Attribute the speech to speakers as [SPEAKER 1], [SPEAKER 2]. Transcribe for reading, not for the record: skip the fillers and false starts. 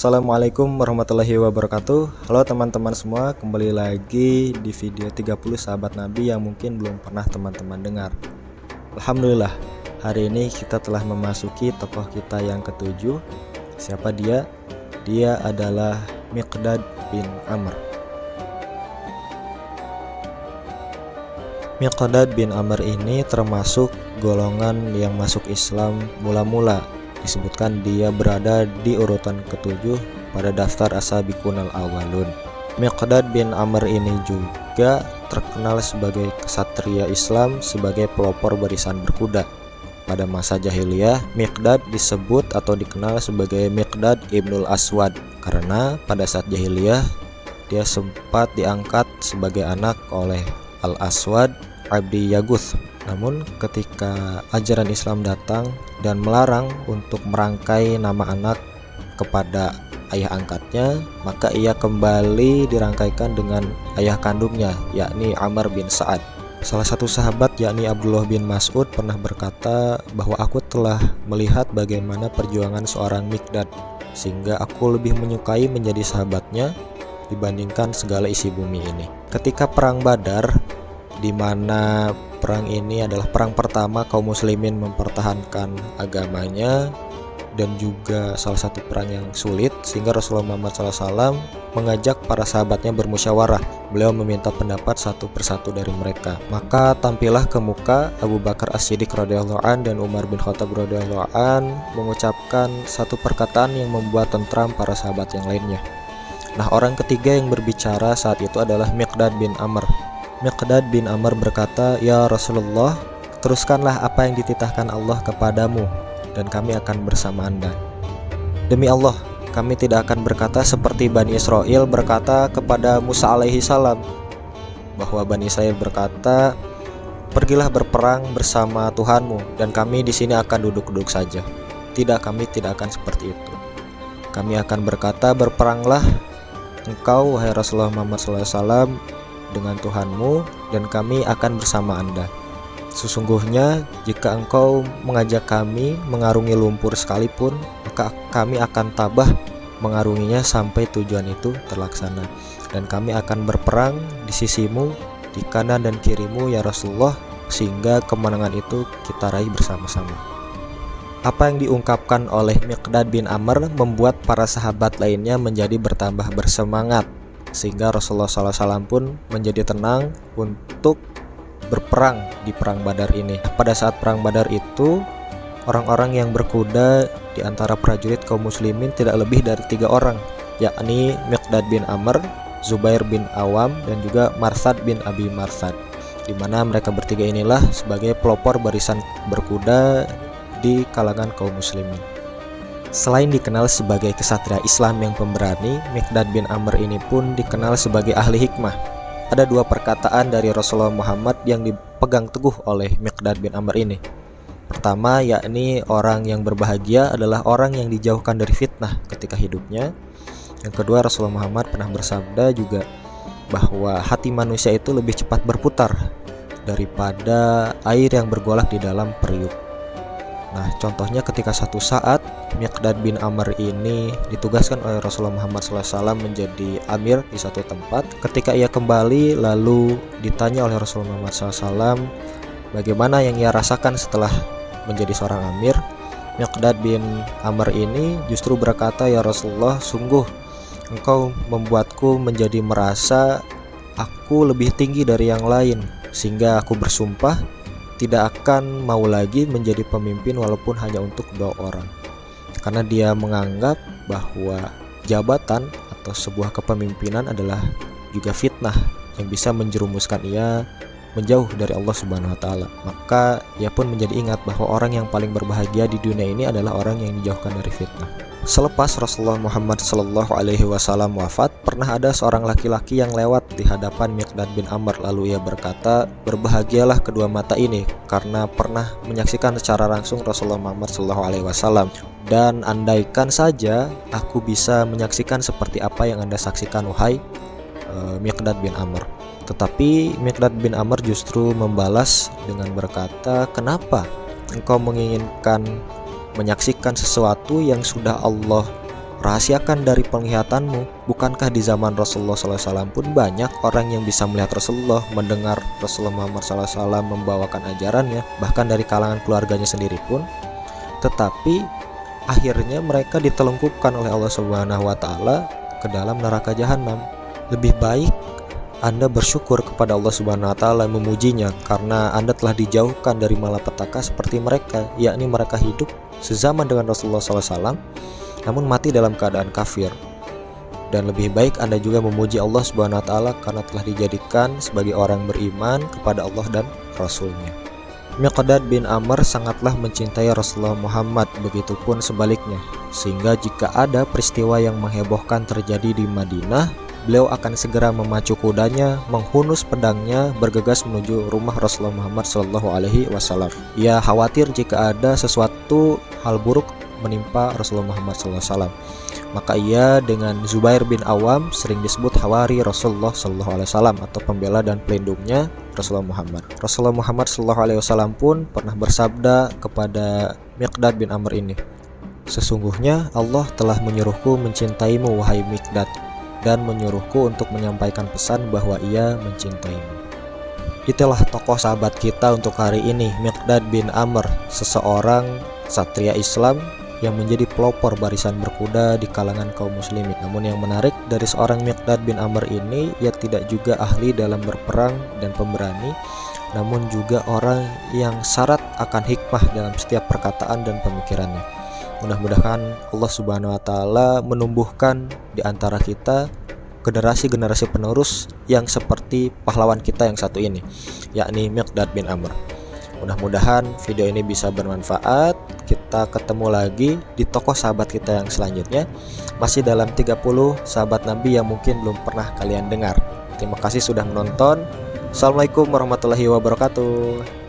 [SPEAKER 1] Assalamualaikum warahmatullahi wabarakatuh. Halo teman-teman semua, kembali lagi di video 30 sahabat Nabi yang mungkin belum pernah teman-teman dengar. Alhamdulillah, hari ini kita telah memasuki tokoh kita yang ketujuh. Siapa dia? Dia adalah Miqdad bin Amr. Miqdad bin Amr ini termasuk golongan yang masuk Islam mula-mula. Disebutkan dia berada di urutan ketujuh pada daftar as-sabiqunal awwalun. Miqdad bin Amr ini juga terkenal sebagai ksatria Islam, sebagai pelopor barisan berkuda. Pada masa jahiliyah, Miqdad disebut atau dikenal sebagai Miqdad ibnul Aswad karena pada saat jahiliyah dia sempat diangkat sebagai anak oleh Al-Aswad Abdi Yaguth. Namun ketika ajaran Islam datang dan melarang untuk merangkai nama anak kepada ayah angkatnya, maka ia kembali dirangkaikan dengan ayah kandungnya, yakni Amr bin Sa'ad. Salah satu sahabat yakni Abdullah bin Mas'ud pernah berkata bahwa aku telah melihat bagaimana perjuangan seorang Miqdad, sehingga aku lebih menyukai menjadi sahabatnya dibandingkan segala isi bumi ini. Ketika perang Badar, di mana perang ini adalah perang pertama kaum muslimin mempertahankan agamanya dan juga salah satu perang yang sulit, sehingga Rasulullah Muhammad SAW mengajak para sahabatnya bermusyawarah. Beliau meminta pendapat satu persatu dari mereka. Maka tampillah ke muka Abu Bakar As-Siddiq radhiyallahu an dan Umar bin Khattab radhiyallahu an mengucapkan satu perkataan yang membuat tentram para sahabat yang lainnya. Nah, orang ketiga yang berbicara saat itu adalah Miqdad bin Amr. Miqdad bin Amr berkata, "Ya Rasulullah, teruskanlah apa yang dititahkan Allah kepadamu dan kami akan bersama Anda. Demi Allah, kami tidak akan berkata seperti Bani Israel berkata kepada Musa alaihi salam, bahwa Bani Israel berkata, pergilah berperang bersama Tuhanmu dan kami di sini akan duduk-duduk saja. Tidak, kami tidak akan seperti itu. Kami akan berkata, berperanglah engkau wahai Rasulullah Muhammad SAW dengan Tuhanmu dan kami akan bersama Anda. Sesungguhnya jika engkau mengajak kami mengarungi lumpur sekalipun, maka kami akan tabah mengarunginya sampai tujuan itu terlaksana. Dan kami akan berperang di sisimu, di kanan dan kirimu ya Rasulullah, sehingga kemenangan itu kita raih bersama-sama." Apa yang diungkapkan oleh Miqdad bin Amr membuat para sahabat lainnya menjadi bertambah bersemangat, sehingga Rasulullah SAW pun menjadi tenang untuk berperang di perang Badar ini. Pada saat perang Badar itu, orang-orang yang berkuda di antara prajurit kaum muslimin tidak lebih dari 3 orang, yakni Miqdad bin Amr, Zubair bin Awam, dan juga Marsad bin Abi Marsad, di mana mereka bertiga inilah sebagai pelopor barisan berkuda di kalangan kaum muslimin. Selain dikenal sebagai kesatria Islam yang pemberani, Miqdad bin Amr ini pun dikenal sebagai ahli hikmah. Ada 2 perkataan dari Rasulullah Muhammad yang dipegang teguh oleh Miqdad bin Amr ini. Pertama, yakni orang yang berbahagia adalah orang yang dijauhkan dari fitnah ketika hidupnya. Yang kedua, Rasulullah Muhammad pernah bersabda juga bahwa hati manusia itu lebih cepat berputar daripada air yang bergolak di dalam periuk. Nah, contohnya ketika satu saat Miqdad bin Amr ini ditugaskan oleh Rasulullah Muhammad SAW menjadi amir di satu tempat. Ketika ia kembali lalu ditanya oleh Rasulullah Muhammad SAW bagaimana yang ia rasakan setelah menjadi seorang amir, Miqdad bin Amr ini justru berkata, "Ya Rasulullah, sungguh engkau membuatku menjadi merasa aku lebih tinggi dari yang lain, sehingga aku bersumpah tidak akan mau lagi menjadi pemimpin walaupun hanya untuk 2 orang. Karena dia menganggap bahwa jabatan atau sebuah kepemimpinan adalah juga fitnah yang bisa menjerumuskan ia menjauh dari Allah Subhanahu wa taala. Maka ia pun menjadi ingat bahwa orang yang paling berbahagia di dunia ini adalah orang yang dijauhkan dari fitnah. Selepas Rasulullah Muhammad SAW wafat, pernah ada seorang laki-laki yang lewat di hadapan Miqdad bin Amr. Lalu ia berkata, "Berbahagialah kedua mata ini karena pernah menyaksikan secara langsung Rasulullah Muhammad SAW. Dan andaikan saja aku bisa menyaksikan seperti apa yang Anda saksikan, wahai Miqdad bin Amr." Tetapi Miqdad bin Amr justru membalas dengan berkata, "Kenapa engkau menginginkan menyaksikan sesuatu yang sudah Allah rahasiakan dari penglihatanmu. Bukankah di zaman Rasulullah SAW pun banyak orang yang bisa melihat Rasulullah, mendengar Rasulullah Muhammad SAW membawakan ajarannya, bahkan dari kalangan keluarganya sendiri pun. Tetapi akhirnya mereka ditelungkupkan oleh Allah Subhanahu wa Ta'ala ke dalam neraka jahanam. Lebih baik Anda bersyukur kepada Allah Subhanahu wa Ta'ala, memujinya, karena Anda telah dijauhkan dari malapetaka seperti mereka, yakni mereka hidup sezaman dengan Rasulullah SAW namun mati dalam keadaan kafir. Dan lebih baik Anda juga memuji Allah Subhanahu wa Ta'ala karena telah dijadikan sebagai orang beriman kepada Allah dan Rasulnya. Miqdad bin Amr sangatlah mencintai Rasulullah Muhammad, begitupun sebaliknya, sehingga jika ada peristiwa yang menghebohkan terjadi di Madinah, beliau akan segera memacu kudanya, menghunus pedangnya, bergegas menuju rumah Rasulullah Muhammad SAW. Ia khawatir jika ada sesuatu hal buruk menimpa Rasulullah Muhammad SAW. Maka ia dengan Zubair bin Awam, sering disebut Hawari Rasulullah SAW atau pembela dan pelindungnya Rasulullah Muhammad. Rasulullah Muhammad SAW pun pernah bersabda kepada Miqdad bin Amr ini, "Sesungguhnya Allah telah menyuruhku mencintaimu wahai Miqdad, dan menyuruhku untuk menyampaikan pesan bahwa ia mencintaimu." Itulah tokoh sahabat kita untuk hari ini, Miqdad bin Amr, seseorang satria Islam yang menjadi pelopor barisan berkuda di kalangan kaum muslimin. Namun yang menarik dari seorang Miqdad bin Amr ini, ia tidak juga ahli dalam berperang dan pemberani, namun juga orang yang syarat akan hikmah dalam setiap perkataan dan pemikirannya. Mudah-mudahan Allah Subhanahu wa Ta'ala menumbuhkan di antara kita generasi-generasi penerus yang seperti pahlawan kita yang satu ini, yakni Miqdad bin Amr. Mudah-mudahan video ini bisa bermanfaat. Kita ketemu lagi di tokoh sahabat kita yang selanjutnya, masih dalam 30 sahabat Nabi yang mungkin belum pernah kalian dengar. Terima kasih sudah menonton. Assalamualaikum warahmatullahi wabarakatuh.